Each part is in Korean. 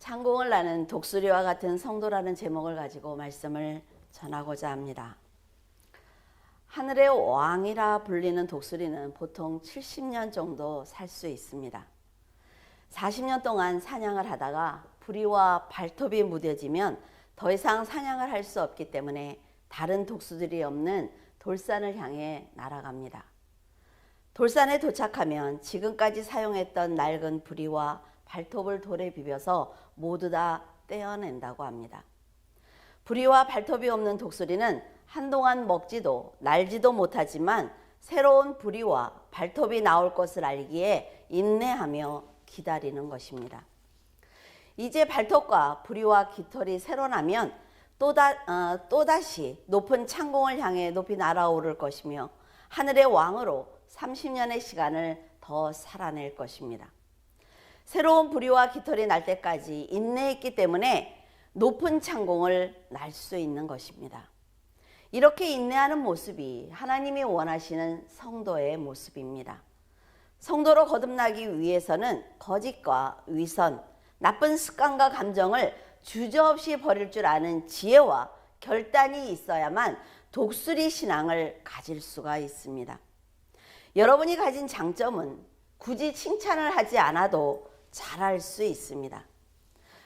창공을 나는 독수리와 같은 성도라는 제목을 가지고 말씀을 전하고자 합니다. 하늘의 왕이라 불리는 독수리는 보통 70년 정도 살 수 있습니다. 40년 동안 사냥을 하다가 부리와 발톱이 무뎌지면 더 이상 사냥을 할 수 없기 때문에 다른 독수들이 없는 돌산을 향해 날아갑니다. 돌산에 도착하면 지금까지 사용했던 낡은 부리와 발톱을 돌에 비벼서 모두 다 떼어낸다고 합니다. 부리와 발톱이 없는 독수리는 한동안 먹지도 날지도 못하지만 새로운 부리와 발톱이 나올 것을 알기에 인내하며 기다리는 것입니다. 이제 발톱과 부리와 깃털이 새로 나면 또다시 높은 창공을 향해 높이 날아오를 것이며 하늘의 왕으로 30년의 시간을 더 살아낼 것입니다. 새로운 부리와 깃털이 날 때까지 인내했기 때문에 높은 창공을 날 수 있는 것입니다. 이렇게 인내하는 모습이 하나님이 원하시는 성도의 모습입니다. 성도로 거듭나기 위해서는 거짓과 위선, 나쁜 습관과 감정을 주저없이 버릴 줄 아는 지혜와 결단이 있어야만 독수리 신앙을 가질 수가 있습니다. 여러분이 가진 장점은 굳이 칭찬을 하지 않아도 잘할 수 있습니다.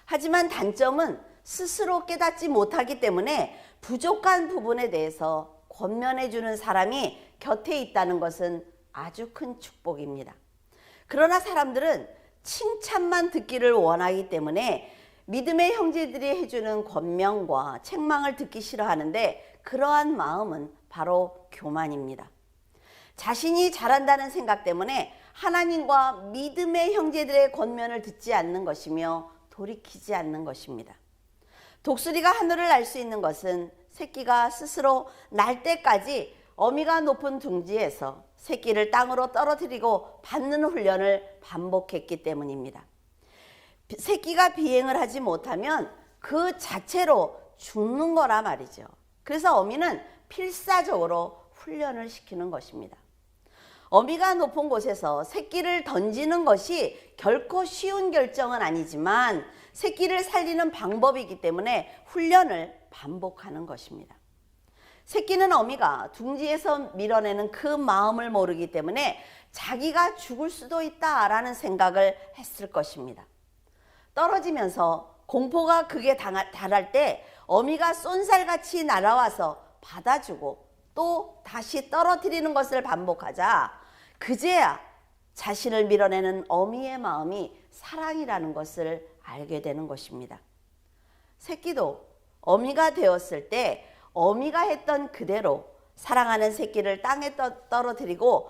하지만 단점은 스스로 깨닫지 못하기 때문에 부족한 부분에 대해서 권면해 주는 사람이 곁에 있다는 것은 아주 큰 축복입니다. 그러나 사람들은 칭찬만 듣기를 원하기 때문에 믿음의 형제들이 해주는 권명과 책망을 듣기 싫어하는데 그러한 마음은 바로 교만입니다. 자신이 잘한다는 생각 때문에 하나님과 믿음의 형제들의 권면을 듣지 않는 것이며 돌이키지 않는 것입니다. 독수리가 하늘을 날 수 있는 것은 새끼가 스스로 날 때까지 어미가 높은 둥지에서 새끼를 땅으로 떨어뜨리고 받는 훈련을 반복했기 때문입니다. 새끼가 비행을 하지 못하면 그 자체로 죽는 거라 말이죠. 그래서 어미는 필사적으로 훈련을 시키는 것입니다. 어미가 높은 곳에서 새끼를 던지는 것이 결코 쉬운 결정은 아니지만 새끼를 살리는 방법이기 때문에 훈련을 반복하는 것입니다. 새끼는 어미가 둥지에서 밀어내는 그 마음을 모르기 때문에 자기가 죽을 수도 있다라는 생각을 했을 것입니다. 떨어지면서 공포가 극에 달할 때 어미가 쏜살같이 날아와서 받아주고 또 다시 떨어뜨리는 것을 반복하자 그제야 자신을 밀어내는 어미의 마음이 사랑이라는 것을 알게 되는 것입니다. 새끼도 어미가 되었을 때 어미가 했던 그대로 사랑하는 새끼를 땅에 떨어뜨리고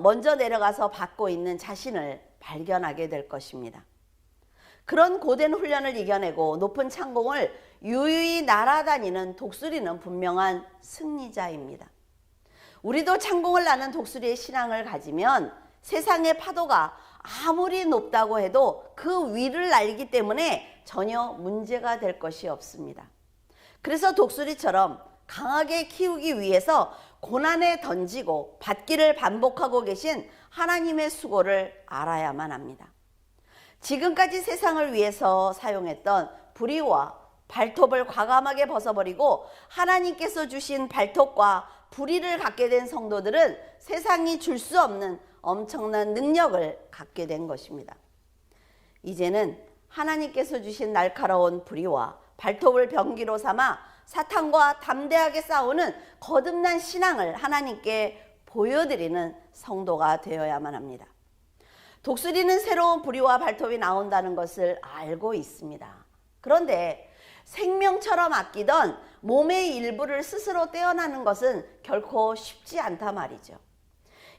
먼저 내려가서 받고 있는 자신을 발견하게 될 것입니다. 그런 고된 훈련을 이겨내고 높은 창공을 유유히 날아다니는 독수리는 분명한 승리자입니다. 우리도 창공을 나는 독수리의 신앙을 가지면 세상의 파도가 아무리 높다고 해도 그 위를 날기 때문에 전혀 문제가 될 것이 없습니다. 그래서 독수리처럼 강하게 키우기 위해서 고난에 던지고 받기를 반복하고 계신 하나님의 수고를 알아야만 합니다. 지금까지 세상을 위해서 사용했던 부리와 발톱을 과감하게 벗어버리고 하나님께서 주신 발톱과 부리를 갖게 된 성도들은 세상이 줄 수 없는 엄청난 능력을 갖게 된 것입니다. 이제는 하나님께서 주신 날카로운 부리와 발톱을 병기로 삼아 사탄과 담대하게 싸우는 거듭난 신앙을 하나님께 보여드리는 성도가 되어야만 합니다. 독수리는 새로운 부리와 발톱이 나온다는 것을 알고 있습니다. 그런데 생명처럼 아끼던 몸의 일부를 스스로 떼어나는 것은 결코 쉽지 않다 말이죠.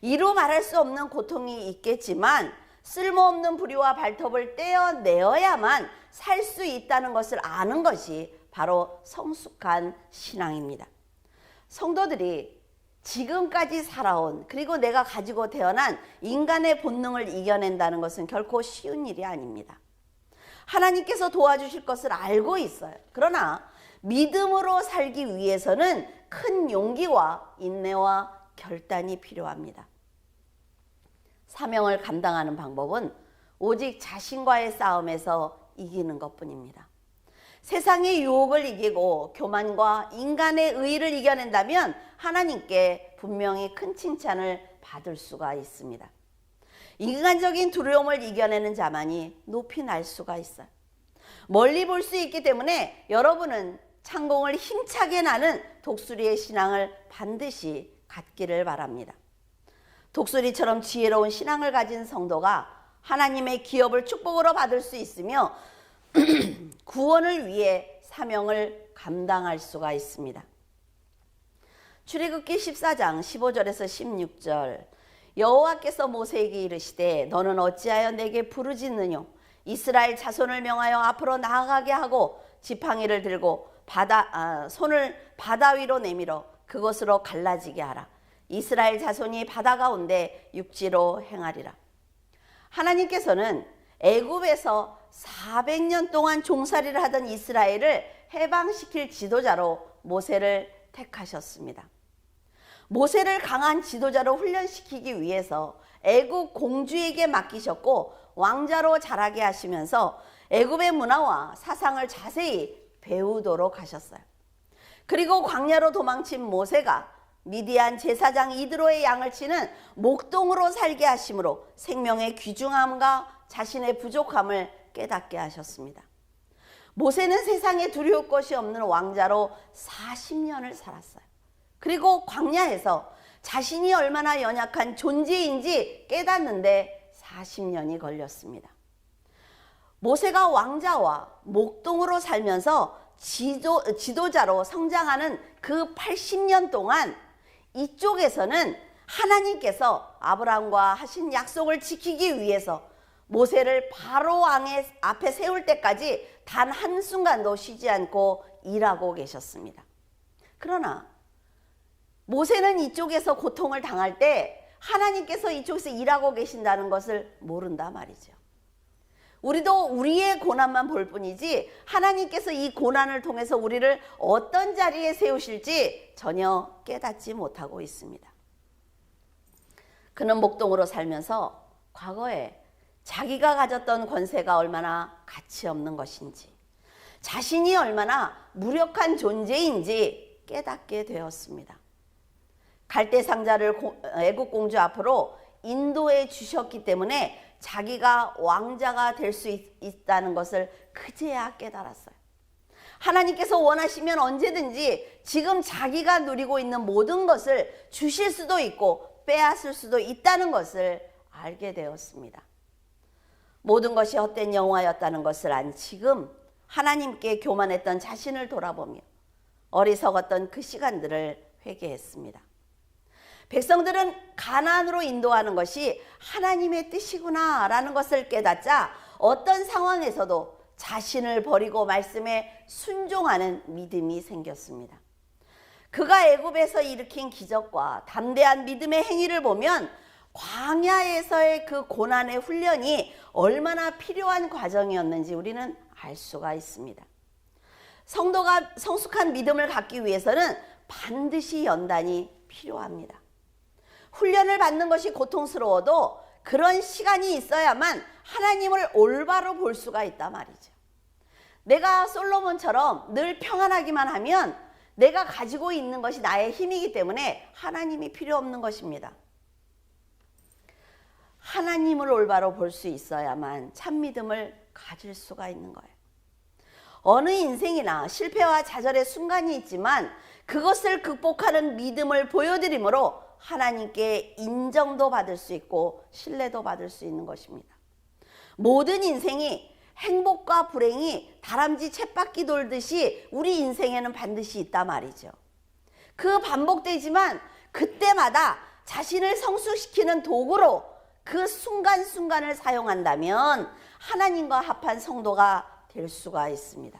이루 말할 수 없는 고통이 있겠지만 쓸모없는 부리와 발톱을 떼어내어야만 살 수 있다는 것을 아는 것이 바로 성숙한 신앙입니다. 성도들이 지금까지 살아온 그리고 내가 가지고 태어난 인간의 본능을 이겨낸다는 것은 결코 쉬운 일이 아닙니다. 하나님께서 도와주실 것을 알고 있어요. 그러나 믿음으로 살기 위해서는 큰 용기와 인내와 결단이 필요합니다. 사명을 감당하는 방법은 오직 자신과의 싸움에서 이기는 것뿐입니다. 세상의 유혹을 이기고 교만과 인간의 의의를 이겨낸다면 하나님께 분명히 큰 칭찬을 받을 수가 있습니다. 인간적인 두려움을 이겨내는 자만이 높이 날 수가 있어요. 멀리 볼 수 있기 때문에 여러분은 창공을 힘차게 나는 독수리의 신앙을 반드시 갖기를 바랍니다. 독수리처럼 지혜로운 신앙을 가진 성도가 하나님의 기업을 축복으로 받을 수 있으며 구원을 위해 사명을 감당할 수가 있습니다. 출애굽기 14장 15절에서 16절 여호와께서 모세에게 이르시되 너는 어찌하여 내게 부르짖느뇨 이스라엘 자손을 명하여 앞으로 나아가게 하고 지팡이를 들고 손을 바다 위로 내밀어 그것으로 갈라지게 하라. 이스라엘 자손이 바다 가운데 육지로 행하리라. 하나님께서는 애굽에서 400년 동안 종살이를 하던 이스라엘을 해방시킬 지도자로 모세를 택하셨습니다. 모세를 강한 지도자로 훈련시키기 위해서 애굽 공주에게 맡기셨고 왕자로 자라게 하시면서 애굽의 문화와 사상을 자세히 배우도록 하셨어요. 그리고 광야로 도망친 모세가 미디안 제사장 이드로의 양을 치는 목동으로 살게 하심으로 생명의 귀중함과 자신의 부족함을 깨닫게 하셨습니다. 모세는 세상에 두려울 것이 없는 왕자로 40년을 살았어요. 그리고 광야에서 자신이 얼마나 연약한 존재인지 깨닫는데 40년이 걸렸습니다. 모세가 왕자와 목동으로 살면서 지도자로 성장하는 그 80년 동안 이쪽에서는 하나님께서 아브라함과 하신 약속을 지키기 위해서 모세를 바로 왕의 앞에 세울 때까지 단 한순간도 쉬지 않고 일하고 계셨습니다. 그러나 모세는 이쪽에서 고통을 당할 때 하나님께서 이쪽에서 일하고 계신다는 것을 모른다 말이죠. 우리도 우리의 고난만 볼 뿐이지 하나님께서 이 고난을 통해서 우리를 어떤 자리에 세우실지 전혀 깨닫지 못하고 있습니다. 그는 목동으로 살면서 과거에 자기가 가졌던 권세가 얼마나 가치 없는 것인지, 자신이 얼마나 무력한 존재인지 깨닫게 되었습니다. 갈대 상자를 애국 공주 앞으로 인도해 주셨기 때문에 자기가 왕자가 될 수 있다는 것을 그제야 깨달았어요. 하나님께서 원하시면 언제든지 지금 자기가 누리고 있는 모든 것을 주실 수도 있고 빼앗을 수도 있다는 것을 알게 되었습니다. 모든 것이 헛된 영화였다는 것을 안 지금 하나님께 교만했던 자신을 돌아보며 어리석었던 그 시간들을 회개했습니다. 백성들은 가나안으로 인도하는 것이 하나님의 뜻이구나 라는 것을 깨닫자 어떤 상황에서도 자신을 버리고 말씀에 순종하는 믿음이 생겼습니다. 그가 애굽에서 일으킨 기적과 담대한 믿음의 행위를 보면 광야에서의 그 고난의 훈련이 얼마나 필요한 과정이었는지 우리는 알 수가 있습니다. 성도가 성숙한 믿음을 갖기 위해서는 반드시 연단이 필요합니다. 훈련을 받는 것이 고통스러워도 그런 시간이 있어야만 하나님을 올바로 볼 수가 있단 말이죠. 내가 솔로몬처럼 늘 평안하기만 하면 내가 가지고 있는 것이 나의 힘이기 때문에 하나님이 필요 없는 것입니다. 하나님을 올바로 볼 수 있어야만 참 믿음을 가질 수가 있는 거예요. 어느 인생이나 실패와 좌절의 순간이 있지만 그것을 극복하는 믿음을 보여드림으로 하나님께 인정도 받을 수 있고 신뢰도 받을 수 있는 것입니다. 모든 인생이 행복과 불행이 다람쥐 쳇바퀴 돌듯이 우리 인생에는 반드시 있단 말이죠. 그 반복되지만 그때마다 자신을 성숙시키는 도구로 그 순간순간을 사용한다면 하나님과 합한 성도가 될 수가 있습니다.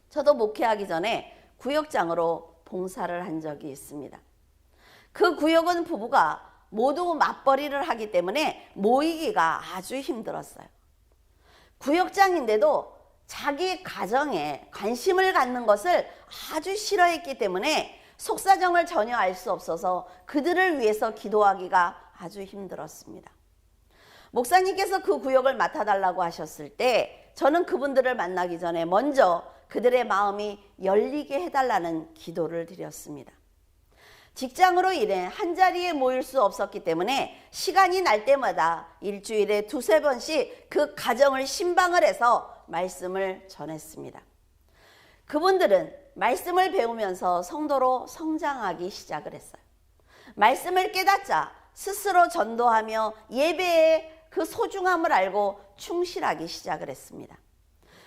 저도 목회하기 전에 구역장으로 봉사를 한 적이 있습니다. 그 구역은 부부가 모두 맞벌이를 하기 때문에 모이기가 아주 힘들었어요. 구역장인데도 자기 가정에 관심을 갖는 것을 아주 싫어했기 때문에 속사정을 전혀 알 수 없어서 그들을 위해서 기도하기가 아주 힘들었습니다. 목사님께서 그 구역을 맡아달라고 하셨을 때 저는 그분들을 만나기 전에 먼저 그들의 마음이 열리게 해달라는 기도를 드렸습니다. 직장으로 인해 한자리에 모일 수 없었기 때문에 시간이 날 때마다 일주일에 두세 번씩 그 가정을 신방을 해서 말씀을 전했습니다. 그분들은 말씀을 배우면서 성도로 성장하기 시작을 했어요. 말씀을 깨닫자 스스로 전도하며 예배의 그 소중함을 알고 충실하기 시작을 했습니다.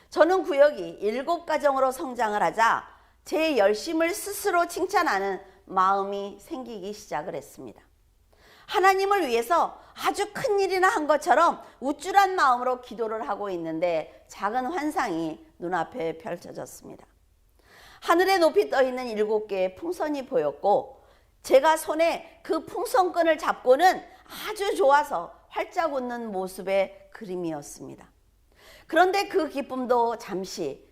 저는 구역이 7가정으로 성장을 하자 제 열심을 스스로 칭찬하는 마음이 생기기 시작을 했습니다. 하나님을 위해서 아주 큰 일이나 한 것처럼 우쭐한 마음으로 기도를 하고 있는데 작은 환상이 눈앞에 펼쳐졌습니다. 하늘에 높이 떠있는 7개의 풍선이 보였고 제가 손에 그 풍선끈을 잡고는 아주 좋아서 활짝 웃는 모습의 그림이었습니다. 그런데 그 기쁨도 잠시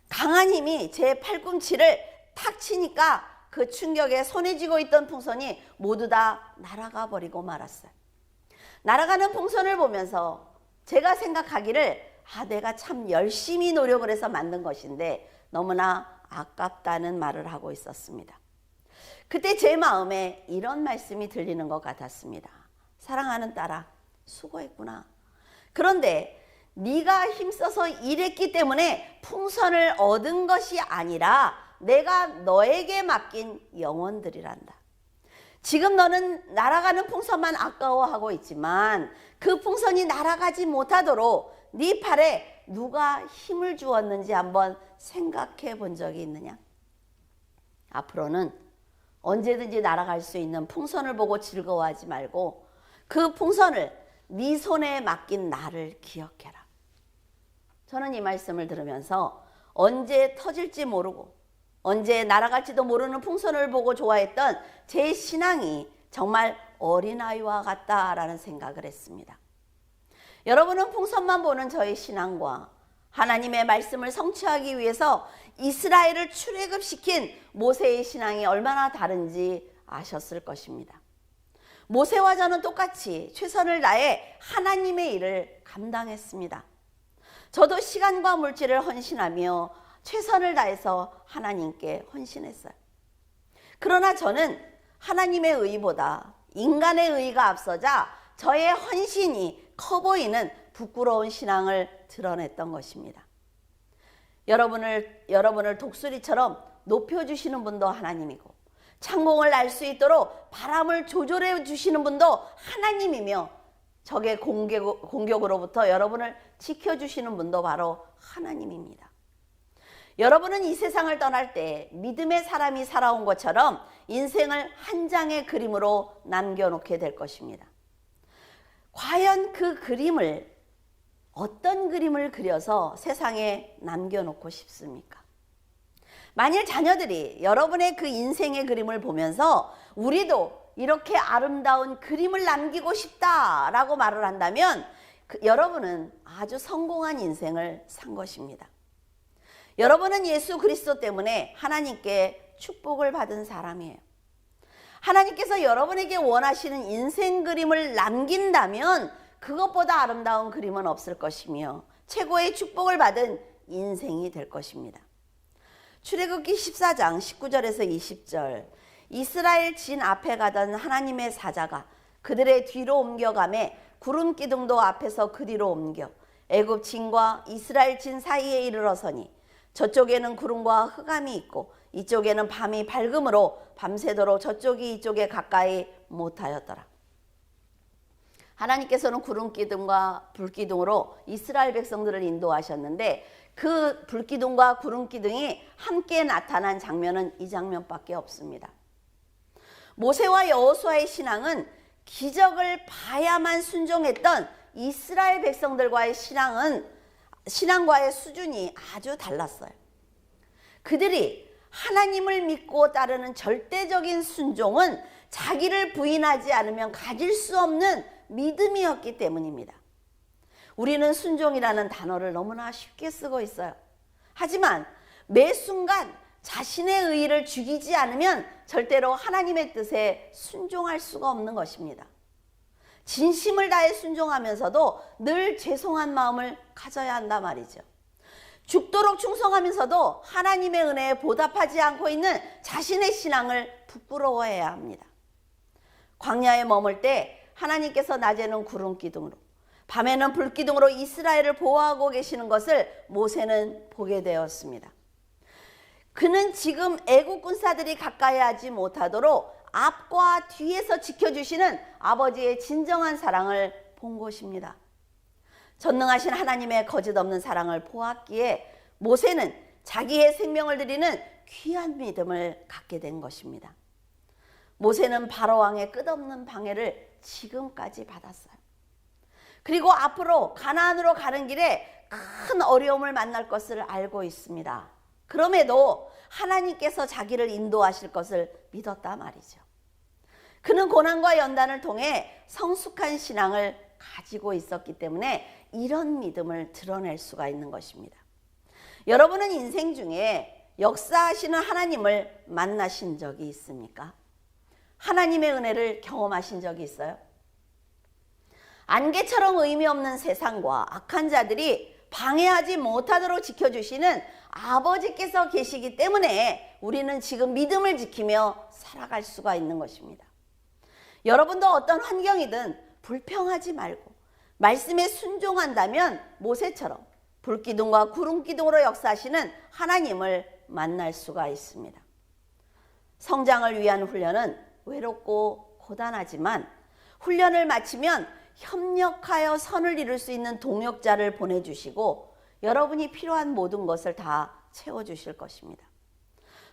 강한 힘이 제 팔꿈치를 탁 치니까 그 충격에 손에 쥐고 있던 풍선이 모두 다 날아가 버리고 말았어요. 날아가는 풍선을 보면서 제가 생각하기를 내가 참 열심히 노력을 해서 만든 것인데 너무나 아깝다는 말을 하고 있었습니다. 그때 제 마음에 이런 말씀이 들리는 것 같았습니다. 사랑하는 딸아, 수고했구나. 그런데 네가 힘써서 일했기 때문에 풍선을 얻은 것이 아니라 내가 너에게 맡긴 영혼들이란다. 지금 너는 날아가는 풍선만 아까워하고 있지만 그 풍선이 날아가지 못하도록 네 팔에 누가 힘을 주었는지 한번 생각해 본 적이 있느냐? 앞으로는 언제든지 날아갈 수 있는 풍선을 보고 즐거워하지 말고 그 풍선을 네 손에 맡긴 나를 기억해라. 저는 이 말씀을 들으면서 언제 터질지 모르고 언제 날아갈지도 모르는 풍선을 보고 좋아했던 제 신앙이 정말 어린아이와 같다라는 생각을 했습니다. 여러분은 풍선만 보는 저의 신앙과 하나님의 말씀을 성취하기 위해서 이스라엘을 출애굽시킨 모세의 신앙이 얼마나 다른지 아셨을 것입니다. 모세와 저는 똑같이 최선을 다해 하나님의 일을 감당했습니다. 저도 시간과 물질을 헌신하며 최선을 다해서 하나님께 헌신했어요. 그러나 저는 하나님의 의보다 인간의 의가 앞서자 저의 헌신이 커 보이는 부끄러운 신앙을 드러냈던 것입니다. 여러분을 독수리처럼 높여주시는 분도 하나님이고 창공을 날 수 있도록 바람을 조절해 주시는 분도 하나님이며 적의 공격으로부터 여러분을 지켜주시는 분도 바로 하나님입니다. 여러분은 이 세상을 떠날 때 믿음의 사람이 살아온 것처럼 인생을 한 장의 그림으로 남겨놓게 될 것입니다. 과연 그 그림을 어떤 그림을 그려서 세상에 남겨놓고 싶습니까? 만일 자녀들이 여러분의 그 인생의 그림을 보면서 우리도 이렇게 아름다운 그림을 남기고 싶다라고 말을 한다면 여러분은 아주 성공한 인생을 산 것입니다. 여러분은 예수 그리스도 때문에 하나님께 축복을 받은 사람이에요. 하나님께서 여러분에게 원하시는 인생 그림을 남긴다면 그것보다 아름다운 그림은 없을 것이며 최고의 축복을 받은 인생이 될 것입니다. 출애굽기 14장 19절에서 20절 이스라엘 진 앞에 가던 하나님의 사자가 그들의 뒤로 옮겨가매 구름 기둥도 앞에서 그 뒤로 옮겨 애굽 진과 이스라엘 진 사이에 이르러서니 저쪽에는 구름과 흑암이 있고 이쪽에는 밤이 밝음으로 밤새도록 저쪽이 이쪽에 가까이 못하였더라. 하나님께서는 구름 기둥과 불 기둥으로 이스라엘 백성들을 인도하셨는데 그 불 기둥과 구름 기둥이 함께 나타난 장면은 이 장면밖에 없습니다. 모세와 여호수아의 신앙은 기적을 봐야만 순종했던 이스라엘 백성들과의 신앙과의 수준이 아주 달랐어요. 그들이 하나님을 믿고 따르는 절대적인 순종은 자기를 부인하지 않으면 가질 수 없는 믿음이었기 때문입니다. 우리는 순종이라는 단어를 너무나 쉽게 쓰고 있어요. 하지만 매 순간 자신의 의의를 죽이지 않으면 절대로 하나님의 뜻에 순종할 수가 없는 것입니다. 진심을 다해 순종하면서도 늘 죄송한 마음을 가져야 한단 말이죠. 죽도록 충성하면서도 하나님의 은혜에 보답하지 않고 있는 자신의 신앙을 부끄러워해야 합니다. 광야에 머물 때 하나님께서 낮에는 구름 기둥으로 밤에는 불 기둥으로 이스라엘을 보호하고 계시는 것을 모세는 보게 되었습니다. 그는 지금 애국 군사들이 가까이 하지 못하도록 앞과 뒤에서 지켜주시는 아버지의 진정한 사랑을 본 것입니다. 전능하신 하나님의 거짓없는 사랑을 보았기에 모세는 자기의 생명을 드리는 귀한 믿음을 갖게 된 것입니다. 모세는 바로왕의 끝없는 방해를 지금까지 받았어요. 그리고 앞으로 가나안으로 가는 길에 큰 어려움을 만날 것을 알고 있습니다. 그럼에도 하나님께서 자기를 인도하실 것을 믿었다 말이죠. 그는 고난과 연단을 통해 성숙한 신앙을 가지고 있었기 때문에 이런 믿음을 드러낼 수가 있는 것입니다. 여러분은 인생 중에 역사하시는 하나님을 만나신 적이 있습니까? 하나님의 은혜를 경험하신 적이 있어요? 안개처럼 의미 없는 세상과 악한 자들이 방해하지 못하도록 지켜주시는 아버지께서 계시기 때문에 우리는 지금 믿음을 지키며 살아갈 수가 있는 것입니다. 여러분도 어떤 환경이든 불평하지 말고 말씀에 순종한다면 모세처럼 불기둥과 구름기둥으로 역사하시는 하나님을 만날 수가 있습니다. 성장을 위한 훈련은 외롭고 고단하지만 훈련을 마치면 협력하여 선을 이룰 수 있는 동역자를 보내주시고 여러분이 필요한 모든 것을 다 채워주실 것입니다.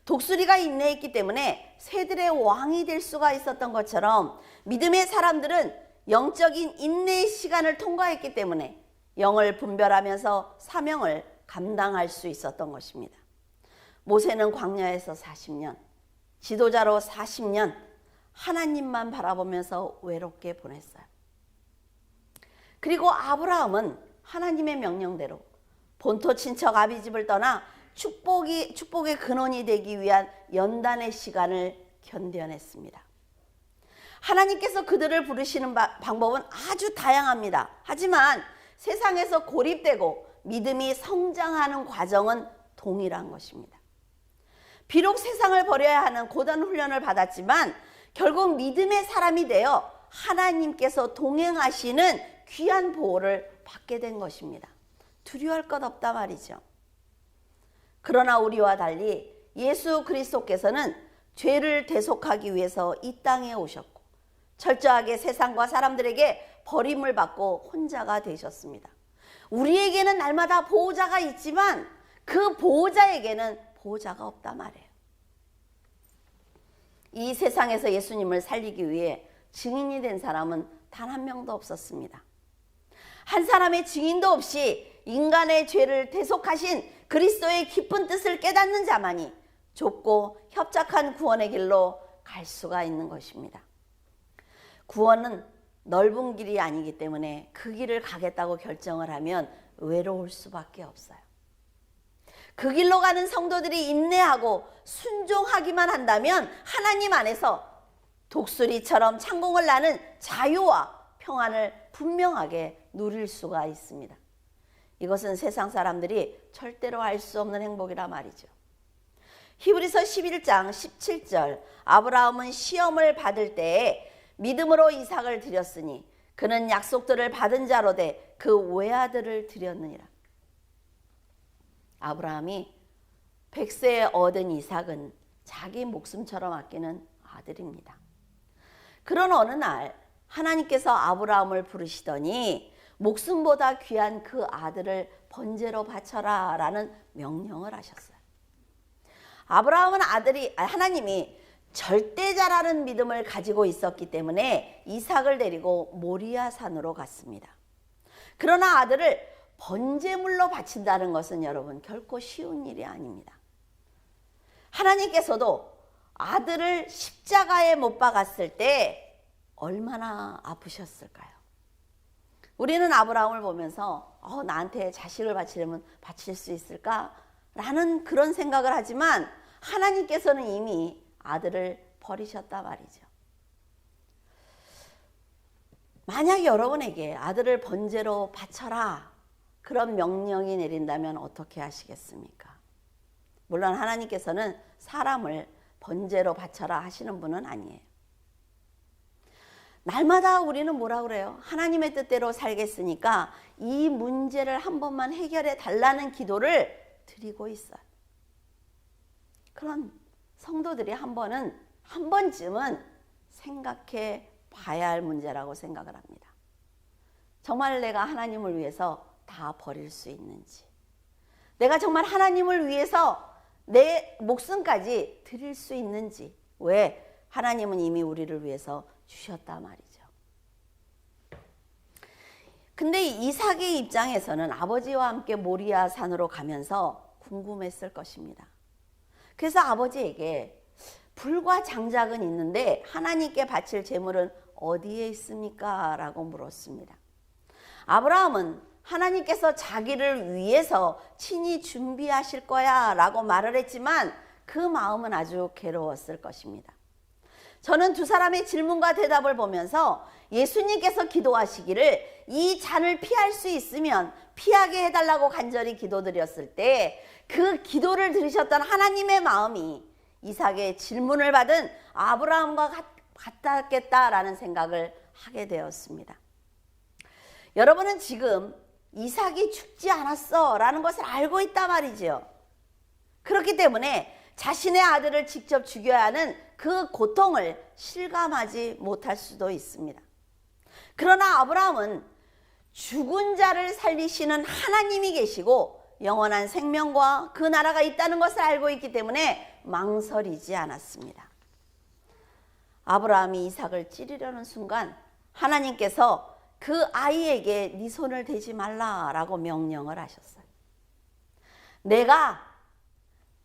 독수리가 인내했기 때문에 새들의 왕이 될 수가 있었던 것처럼 믿음의 사람들은 영적인 인내의 시간을 통과했기 때문에 영을 분별하면서 사명을 감당할 수 있었던 것입니다. 모세는 광야에서 40년, 지도자로 40년 하나님만 바라보면서 외롭게 보냈어요. 그리고 아브라함은 하나님의 명령대로 본토 친척 아비집을 떠나 축복의 근원이 되기 위한 연단의 시간을 견뎌냈습니다. 하나님께서 그들을 부르시는 방법은 아주 다양합니다. 하지만 세상에서 고립되고 믿음이 성장하는 과정은 동일한 것입니다. 비록 세상을 버려야 하는 고단 훈련을 받았지만 결국 믿음의 사람이 되어 하나님께서 동행하시는 귀한 보호를 받게 된 것입니다. 두려워할 것 없다 말이죠. 그러나 우리와 달리 예수 그리스도께서는 죄를 대속하기 위해서 이 땅에 오셨고 철저하게 세상과 사람들에게 버림을 받고 혼자가 되셨습니다. 우리에게는 날마다 보호자가 있지만 그 보호자에게는 보호자가 없다 말이에요. 이 세상에서 예수님을 살리기 위해 증인이 된 사람은 단 한 명도 없었습니다. 한 사람의 증인도 없이 인간의 죄를 대속하신 그리스도의 깊은 뜻을 깨닫는 자만이 좁고 협착한 구원의 길로 갈 수가 있는 것입니다. 구원은 넓은 길이 아니기 때문에 그 길을 가겠다고 결정을 하면 외로울 수밖에 없어요. 그 길로 가는 성도들이 인내하고 순종하기만 한다면 하나님 안에서 독수리처럼 창공을 나는 자유와 평안을 분명하게 누릴 수가 있습니다. 이것은 세상 사람들이 절대로 알 수 없는 행복이라 말이죠. 히브리서 11장 17절 아브라함은 시험을 받을 때에 믿음으로 이삭을 드렸으니 그는 약속들을 받은 자로 돼 그 외아들을 드렸느니라. 아브라함이 100세에 얻은 이삭은 자기 목숨처럼 아끼는 아들입니다. 그런 어느 날 하나님께서 아브라함을 부르시더니 목숨보다 귀한 그 아들을 번제로 바쳐라 라는 명령을 하셨어요. 아브라함은 하나님이 절대자라는 믿음을 가지고 있었기 때문에 이삭을 데리고 모리아 산으로 갔습니다. 그러나 아들을 번제물로 바친다는 것은 여러분 결코 쉬운 일이 아닙니다. 하나님께서도 아들을 십자가에 못 박았을 때 얼마나 아프셨을까요? 우리는 아브라함을 보면서 나한테 자식을 바치려면 바칠 수 있을까? 라는 그런 생각을 하지만 하나님께서는 이미 아들을 버리셨다 말이죠. 만약 여러분에게 아들을 번제로 바쳐라 그런 명령이 내린다면 어떻게 하시겠습니까? 물론 하나님께서는 사람을 번제로 바쳐라 하시는 분은 아니에요. 날마다 우리는 뭐라 그래요? 하나님의 뜻대로 살겠으니까 이 문제를 한 번만 해결해 달라는 기도를 드리고 있어요. 그런 성도들이 한 번쯤은 생각해 봐야 할 문제라고 생각을 합니다. 정말 내가 하나님을 위해서 다 버릴 수 있는지, 내가 정말 하나님을 위해서 내 목숨까지 드릴 수 있는지. 왜? 하나님은 이미 우리를 위해서 주셨단 말이죠. 근데 이삭의 입장에서는 아버지와 함께 모리아 산으로 가면서 궁금했을 것입니다. 그래서 아버지에게 불과 장작은 있는데 하나님께 바칠 제물은 어디에 있습니까? 라고 물었습니다. 아브라함은 하나님께서 자기를 위해서 친히 준비하실 거야 라고 말을 했지만 그 마음은 아주 괴로웠을 것입니다. 저는 두 사람의 질문과 대답을 보면서 예수님께서 기도하시기를 이 잔을 피할 수 있으면 피하게 해달라고 간절히 기도드렸을 때 그 기도를 들으셨던 하나님의 마음이 이삭의 질문을 받은 아브라함과 같았겠다라는 생각을 하게 되었습니다. 여러분은 지금 이삭이 죽지 않았어 라는 것을 알고 있단 말이죠. 그렇기 때문에 자신의 아들을 직접 죽여야 하는 그 고통을 실감하지 못할 수도 있습니다. 그러나 아브라함은 죽은 자를 살리시는 하나님이 계시고 영원한 생명과 그 나라가 있다는 것을 알고 있기 때문에 망설이지 않았습니다. 아브라함이 이삭을 찌르려는 순간 하나님께서 그 아이에게 네 손을 대지 말라라고 명령을 하셨어요. 내가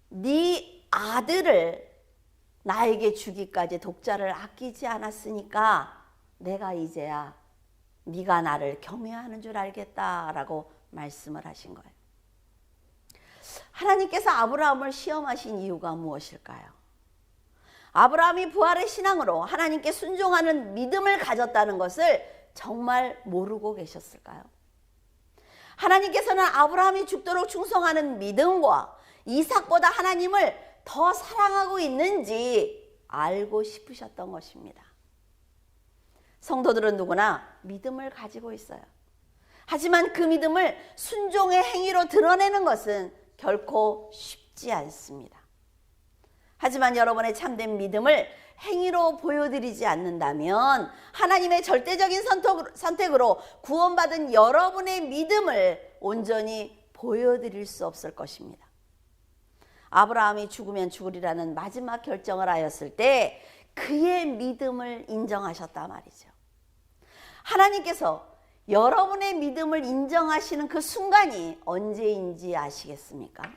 네 아들을 나에게 주기까지 독자를 아끼지 않았으니까 내가 이제야 네가 나를 경외하는 줄 알겠다라고 말씀을 하신 거예요. 하나님께서 아브라함을 시험하신 이유가 무엇일까요? 아브라함이 부활의 신앙으로 하나님께 순종하는 믿음을 가졌다는 것을 정말 모르고 계셨을까요? 하나님께서는 아브라함이 죽도록 충성하는 믿음과 이삭보다 하나님을 더 사랑하고 있는지 알고 싶으셨던 것입니다. 성도들은 누구나 믿음을 가지고 있어요. 하지만 그 믿음을 순종의 행위로 드러내는 것은 결코 쉽지 않습니다. 하지만 여러분의 참된 믿음을 행위로 보여드리지 않는다면 하나님의 절대적인 선택으로 구원받은 여러분의 믿음을 온전히 보여드릴 수 없을 것입니다. 아브라함이 죽으면 죽으리라는 마지막 결정을 하였을 때 그의 믿음을 인정하셨단 말이죠. 하나님께서 여러분의 믿음을 인정하시는 그 순간이 언제인지 아시겠습니까?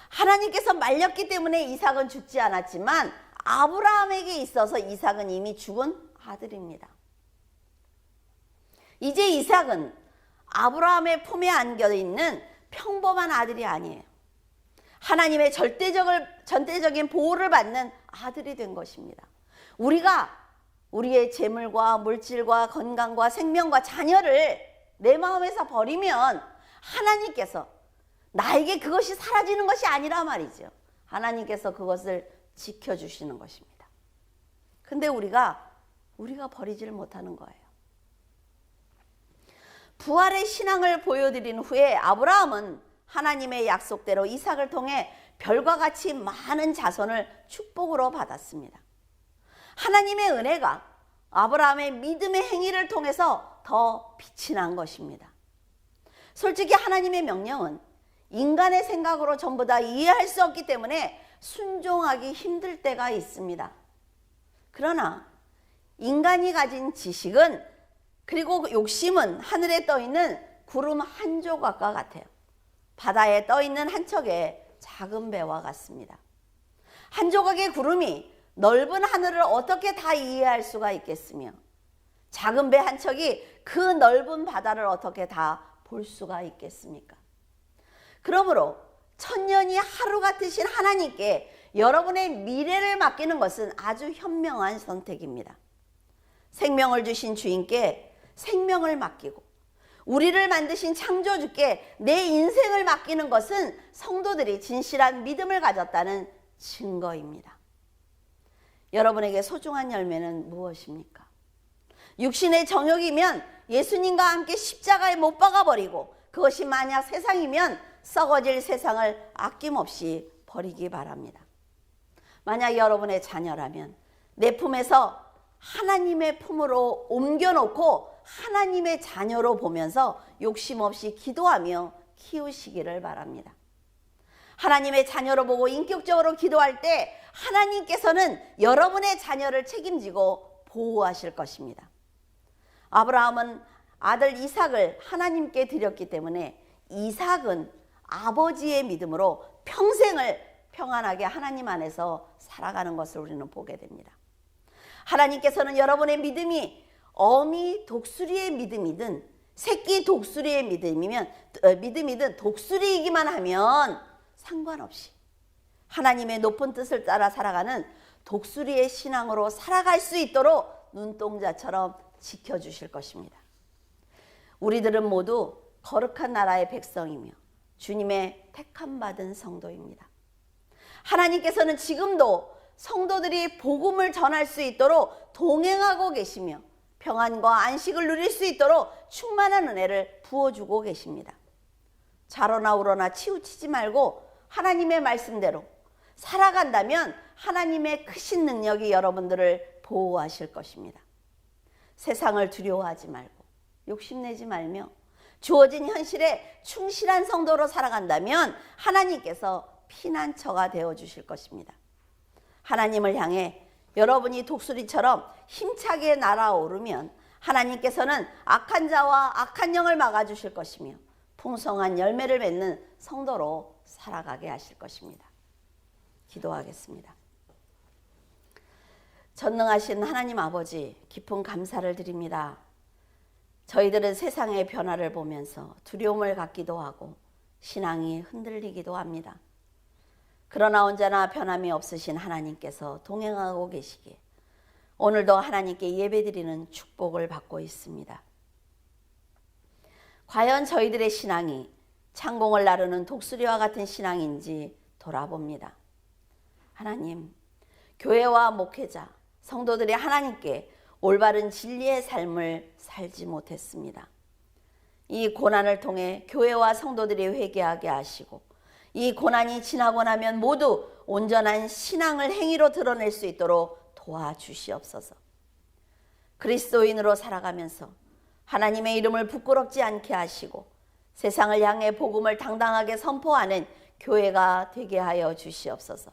하나님께서 말렸기 때문에 이삭은 죽지 않았지만 아브라함에게 있어서 이삭은 이미 죽은 아들입니다. 이제 이삭은 아브라함의 품에 안겨 있는 평범한 아들이 아니에요. 하나님의 전대적인 보호를 받는 아들이 된 것입니다. 우리가 우리의 재물과 물질과 건강과 생명과 자녀를 내 마음에서 버리면 하나님께서 나에게 그것이 사라지는 것이 아니라 말이죠. 하나님께서 그것을 지켜주시는 것입니다. 근데 우리가 버리지를 못하는 거예요. 부활의 신앙을 보여드린 후에 아브라함은 하나님의 약속대로 이삭을 통해 별과 같이 많은 자손을 축복으로 받았습니다. 하나님의 은혜가 아브라함의 믿음의 행위를 통해서 더 빛이 난 것입니다. 솔직히 하나님의 명령은 인간의 생각으로 전부 다 이해할 수 없기 때문에 순종하기 힘들 때가 있습니다. 그러나 인간이 가진 지식은 그리고 욕심은 하늘에 떠있는 구름 한 조각과 같아요. 바다에 떠있는 한 척의 작은 배와 같습니다. 한 조각의 구름이 넓은 하늘을 어떻게 다 이해할 수가 있겠으며 작은 배 한 척이 그 넓은 바다를 어떻게 다 볼 수가 있겠습니까? 그러므로 천년이 하루 같으신 하나님께 여러분의 미래를 맡기는 것은 아주 현명한 선택입니다. 생명을 주신 주인께 생명을 맡기고 우리를 만드신 창조주께 내 인생을 맡기는 것은 성도들이 진실한 믿음을 가졌다는 증거입니다. 여러분에게 소중한 열매는 무엇입니까? 육신의 정욕이면 예수님과 함께 십자가에 못 박아버리고, 그것이 만약 세상이면 썩어질 세상을 아낌없이 버리기 바랍니다. 만약 여러분의 자녀라면 내 품에서 하나님의 품으로 옮겨놓고 하나님의 자녀로 보면서 욕심 없이 기도하며 키우시기를 바랍니다. 하나님의 자녀로 보고 인격적으로 기도할 때 하나님께서는 여러분의 자녀를 책임지고 보호하실 것입니다. 아브라함은 아들 이삭을 하나님께 드렸기 때문에 이삭은 아버지의 믿음으로 평생을 평안하게 하나님 안에서 살아가는 것을 우리는 보게 됩니다. 하나님께서는 여러분의 믿음이 어미 독수리의 믿음이든 새끼 독수리의 믿음이든 독수리이기만 하면 상관없이 하나님의 높은 뜻을 따라 살아가는 독수리의 신앙으로 살아갈 수 있도록 눈동자처럼 지켜주실 것입니다. 우리들은 모두 거룩한 나라의 백성이며 주님의 택함 받은 성도입니다. 하나님께서는 지금도 성도들이 복음을 전할 수 있도록 동행하고 계시며 평안과 안식을 누릴 수 있도록 충만한 은혜를 부어주고 계십니다. 자로나 우러나 치우치지 말고 하나님의 말씀대로 살아간다면 하나님의 크신 능력이 여러분들을 보호하실 것입니다. 세상을 두려워하지 말고 욕심내지 말며 주어진 현실에 충실한 성도로 살아간다면 하나님께서 피난처가 되어주실 것입니다. 하나님을 향해 여러분이 독수리처럼 힘차게 날아오르면 하나님께서는 악한 자와 악한 영을 막아주실 것이며 풍성한 열매를 맺는 성도로 살아가게 하실 것입니다. 기도하겠습니다. 전능하신 하나님 아버지, 깊은 감사를 드립니다. 저희들은 세상의 변화를 보면서 두려움을 갖기도 하고 신앙이 흔들리기도 합니다. 그러나 언제나 변함이 없으신 하나님께서 동행하고 계시기에 오늘도 하나님께 예배드리는 축복을 받고 있습니다. 과연 저희들의 신앙이 창공을 나르는 독수리와 같은 신앙인지 돌아봅니다. 하나님, 교회와 목회자, 성도들이 하나님께 올바른 진리의 삶을 살지 못했습니다. 이 고난을 통해 교회와 성도들이 회개하게 하시고 이 고난이 지나고 나면 모두 온전한 신앙을 행위로 드러낼 수 있도록 도와주시옵소서. 그리스도인으로 살아가면서 하나님의 이름을 부끄럽지 않게 하시고 세상을 향해 복음을 당당하게 선포하는 교회가 되게 하여 주시옵소서.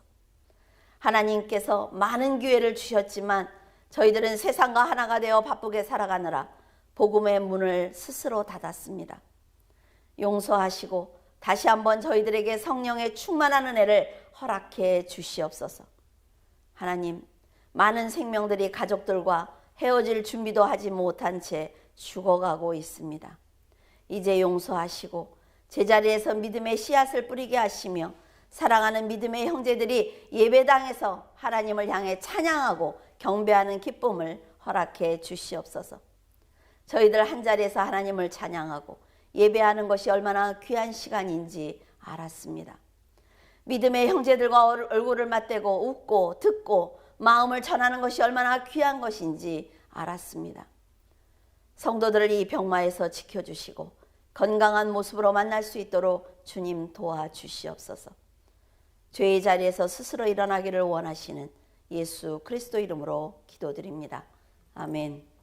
하나님께서 많은 기회를 주셨지만 저희들은 세상과 하나가 되어 바쁘게 살아가느라 복음의 문을 스스로 닫았습니다. 용서하시고 다시 한번 저희들에게 성령의 충만한 은혜를 허락해 주시옵소서. 하나님, 많은 생명들이 가족들과 헤어질 준비도 하지 못한 채 죽어가고 있습니다. 이제 용서하시고 제자리에서 믿음의 씨앗을 뿌리게 하시며 사랑하는 믿음의 형제들이 예배당에서 하나님을 향해 찬양하고 경배하는 기쁨을 허락해 주시옵소서. 저희들 한자리에서 하나님을 찬양하고 예배하는 것이 얼마나 귀한 시간인지 알았습니다. 믿음의 형제들과 얼굴을 맞대고 웃고 듣고 마음을 전하는 것이 얼마나 귀한 것인지 알았습니다. 성도들을 이 병마에서 지켜주시고 건강한 모습으로 만날 수 있도록 주님 도와주시옵소서. 죄의 자리에서 스스로 일어나기를 원하시는 예수 그리스도 이름으로 기도드립니다. 아멘.